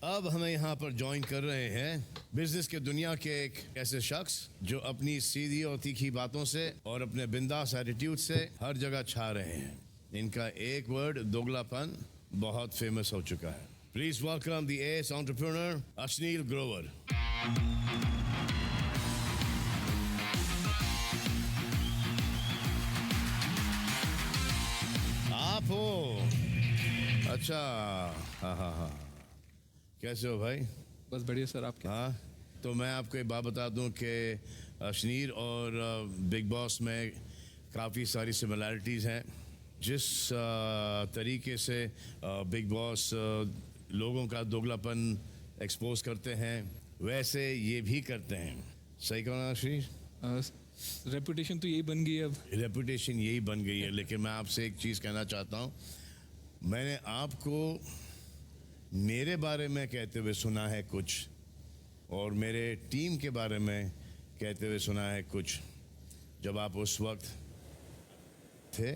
अब हमें यहाँ पर ज्वाइन कर रहे हैं बिजनेस के दुनिया के एक ऐसे शख्स जो अपनी सीधी और तीखी बातों से और अपने बिंदास एटीट्यूड से हर जगह छा रहे हैं। इनका एक वर्ड दोगलापन बहुत फेमस हो चुका है। Please welcome the S entrepreneur Ashneel Grover. आप हो? अच्छा, हाँ, कैसे हो भाई? बस बढ़िया सर, आपके? हाँ, तो मैं आपको एक बात बता दूं कि अश्नीर और बिग बॉस में काफ़ी सारी सिमिलैरिटीज़ हैं। जिस तरीके से बिग बॉस लोगों का दोगलापन एक्सपोज करते हैं, वैसे ये भी करते हैं। सही कहो ना अश्नीर? रेपुटेशन तो यही बन गई है अब। रेपुटेशन यही बन गई है, लेकिन मैं आपसे एक चीज़ कहना चाहता हूँ। मैंने आपको मेरे बारे में कहते हुए सुना है कुछ, और मेरे टीम के बारे में कहते हुए सुना है कुछ। जब आप उस वक्त थे,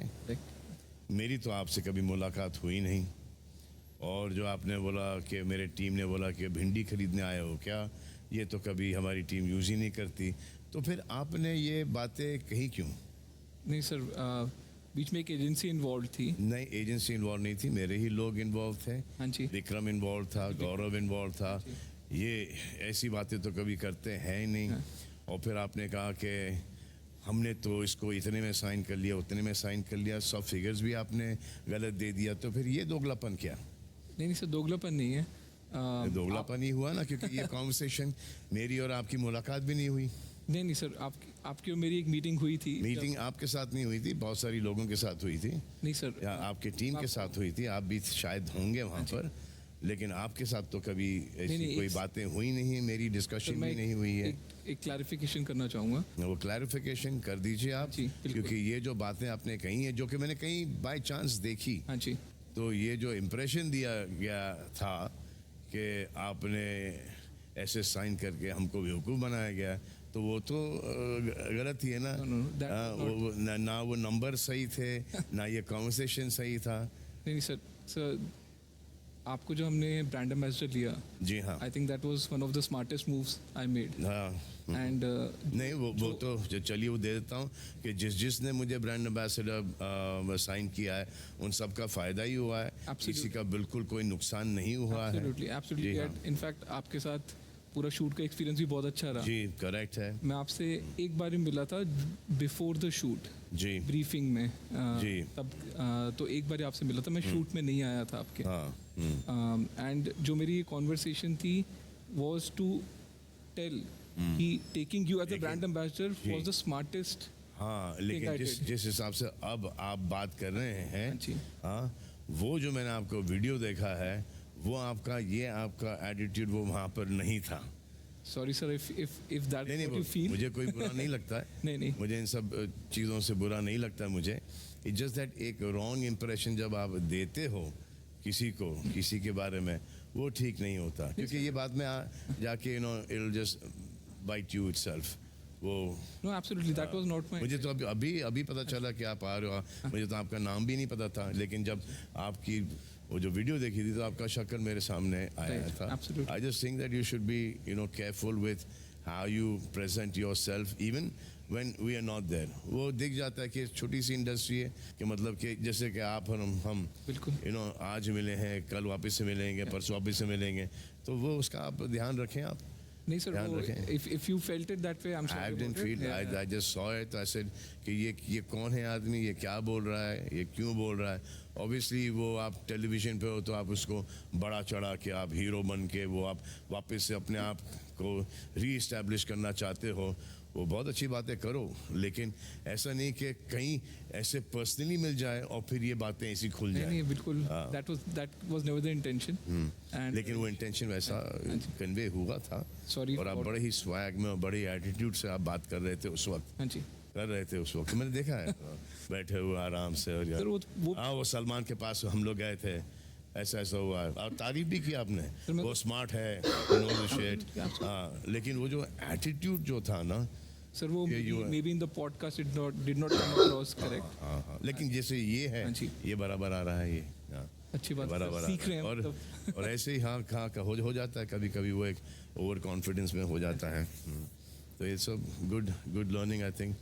मेरी तो आपसे कभी मुलाकात हुई नहीं। और जो आपने बोला कि मेरे टीम ने बोला कि भिंडी खरीदने आए हो क्या, ये तो कभी हमारी टीम यूज़ ही नहीं करती। तो फिर आपने ये बातें कही क्यों? नहीं सर, बीच में एक एजेंसी इन्वॉल्व थी। नहीं, एजेंसी इन्वॉल्व नहीं थी, मेरे ही लोग इन्वॉल्व थे। हाँ जी। विक्रम इन्वॉल्व था, गौरव इन्वॉल्व था। ये ऐसी बातें तो कभी करते हैं ही नहीं। हाँ। और फिर आपने कहा कि हमने तो इसको इतने में साइन कर लिया, उतने में साइन कर लिया, सब फिगर्स भी आपने गलत दे दिया। तो फिर ये दोगलापन क्या? नहीं सर, दोगलापन नहीं है। दोगलापन ही हुआ ना, क्योंकि ये कॉन्वर्सेशन मेरी और आपकी मुलाकात भी नहीं हुई। नहीं सर, आपकी और मेरी एक मीटिंग हुई थी। मीटिंग आपके साथ नहीं हुई थी, बहुत सारी लोगों के साथ हुई थी। नहीं सर, या आपकी टीम के साथ हुई थी, आप भी शायद होंगे वहाँ पर, लेकिन आपके साथ तो कभी ऐसी कोई बातें हुई नहीं है, मेरी डिस्कशन भी नहीं हुई है। एक क्लैरिफिकेशन करना चाहूँगा। वो क्लैरिफिकेशन कर दीजिए आप, क्योंकि ये जो बातें आपने कही हैं, जो कि मैंने कहीं बाय चांस देखी, हाँ जी, तो ये जो इम्प्रेशन दिया गया था कि आपने ऐसे साइन करके हमको बेवकूफ़ बनाया गया, तो वो तो गलत ही है ना। वो ना वो नंबर सही थे ना ये कॉन्वर्सेशन सही था। नहीं सर, आपको जो हमने ब्रांड एम्बेसडर लिया, जी हाँ, I think that was one of the smartest moves I made. हाँ। एंड नहीं, वो तो चलिए वो दे देता हूँ कि जिसने मुझे ब्रांड एम्बेसडर साइन किया है, उन सब का फ़ायदा ही हुआ है। किसी का बिल्कुल कोई नुकसान नहीं हुआ है। एब्सोल्युटली। इनफैक्ट आपके साथ पूरा शूट का एक्सपीरियंस भी बहुत अच्छा रहा। जी, करेक्ट है। मैं आपसे एक बार ही मिला था बिफोर द शूट, जी, ब्रीफिंग में। जी, तब तो एक बार आपसे मिला था, मैं शूट में नहीं आया था आपके। हाँ। एंड जो मेरी कॉन्वर्सेशन थी वाज टू टेल कि taking you as a brand ambassador was the smartest. हाँ, लेकिन जिस हिसाब से अब आप बात कर रहे हैं, हाँ, वो जो मैंने आपको वीडियो देखा है, वो आपका एटीट्यूड वो वहाँ पर नहीं था। Sorry sir, if that what you feel. मुझे कोई बुरा नहीं लगता है। नहीं, मुझे इन सब चीज़ों से बुरा नहीं लगता है मुझे। इट्स जस्ट दैट एक रॉन्ग इम्प्रेशन जब आप देते हो किसी के बारे में, वो ठीक नहीं होता, क्योंकि ये बाद में जाके it will just bite you itself. वो no, absolutely, that was not my. मुझे तो अभी पता चला कि आप आ रहे हो। मुझे तो आपका नाम भी नहीं पता था, लेकिन जब आपकी वो जो वीडियो देखी थी, तो आपका शक्ल मेरे सामने आया था। I just think that you should be careful with how you present yourself even when we are not there. वो दिख जाता है कि छोटी सी इंडस्ट्री है, कि मतलब कि जैसे कि आप और हम बिल्कुल आज मिले हैं, कल वापस से मिलेंगे, परसों वापस से मिलेंगे, तो वो उसका आप ध्यान रखें। आप नहीं sir, if you felt it that way, I'm sorry. I didn't feel. I just saw it. I said कि ये कौन है आदमी, ये क्या बोल रहा है, ये क्यों बोल रहा है। Obviously वो आप टेलीविजन पे हो तो आप उसको बड़ा चढ़ा के आप हीरो बन के वो आप वापस से अपने आप को री-एस्टैब्लिश करना चाहते हो। वो बहुत अच्छी बातें करो, लेकिन ऐसा नहीं कि कहीं ऐसे पर्सनली मिल जाए और फिर ये बातें ऐसी खुल जाए। नहीं, बिल्कुल, that was never the intention. लेकिन वो इंटेंशन वैसा कन्वे हुआ था। सॉरी। और आप बड़े ही स्वैग में और बड़े एटीट्यूड से आप बात कर रहे थे उस वक्त। हाँ जी, कर रहे थे उस वक्त, मैंने देखा है। बैठे हुए आराम से। और यार वो सलमान के पास हम लोग गए थे, ऐसा हुआ है, और तारीफ भी की आपने। वो स्मार्ट है, हाँ, लेकिन वो जो एटीट्यूड जो था ना सर, वो may be in the podcast did not come across correct. हाँ, लेकिन जैसे ये है, ये बराबर आ रहा है ये। अच्छी बात है, बराबर सीख रहे हैं और मतलब। और ऐसे ही हाँ हाँ हो जाता है कभी कभी वो एक ओवर कॉन्फिडेंस में हो जाता है। तो ये सब good learning I think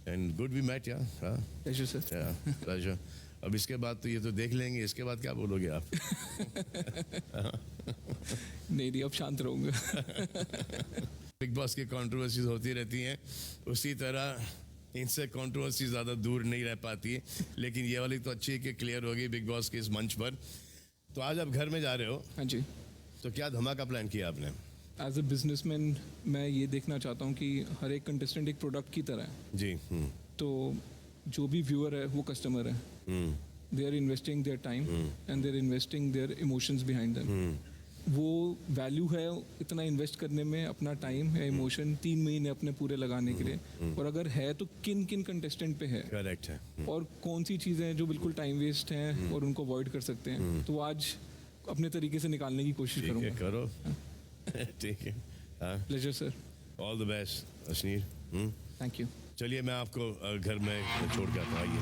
and good we met या हाँ प्लेजर सर। या प्लेजर। अब इसके बाद तो ये तो देख लेंगे, इसके बाद क्या बोलोगे आप? नहीं अब शांत रहूंगा। बिग बॉस की कंट्रोवर्सीज होती रहती हैं, उसी तरह इनसे कंट्रोवर्सी ज़्यादा दूर नहीं रह पाती है, लेकिन ये वाली तो अच्छी है कि क्लियर होगी बिग बॉस के इस मंच पर। तो आज आप घर में जा रहे हो, हाँ जी। तो क्या धमाका प्लान किया आपने? एज अ बिजनेसमैन मैं ये देखना चाहता हूँ कि हर एक कंटेस्टेंट एक प्रोडक्ट की तरह है। जी तो जो भी व्यूअर है वो कस्टमर है। They are investing their time and they are investing their emotions behind them. वो वैल्यू है इतना इन्वेस्ट करने में, अपना टाइम या इमोशन 3 महीने अपने पूरे लगाने के लिए। और अगर है तो किन किन कंटेस्टेंट पे है करेक्ट है। और कौन सी चीज़ें हैं जो बिल्कुल टाइम वेस्ट हैं और उनको अवॉइड कर सकते हैं। तो वो आज अपने तरीके से निकालने की कोशिश ठीक है, करूँगा। करो। ठीक है, हाँ, pleasure sir. All the best Ashneer. Thank you. चलिए मैं आपको घर में छोड़ के आता हूँ, आइए।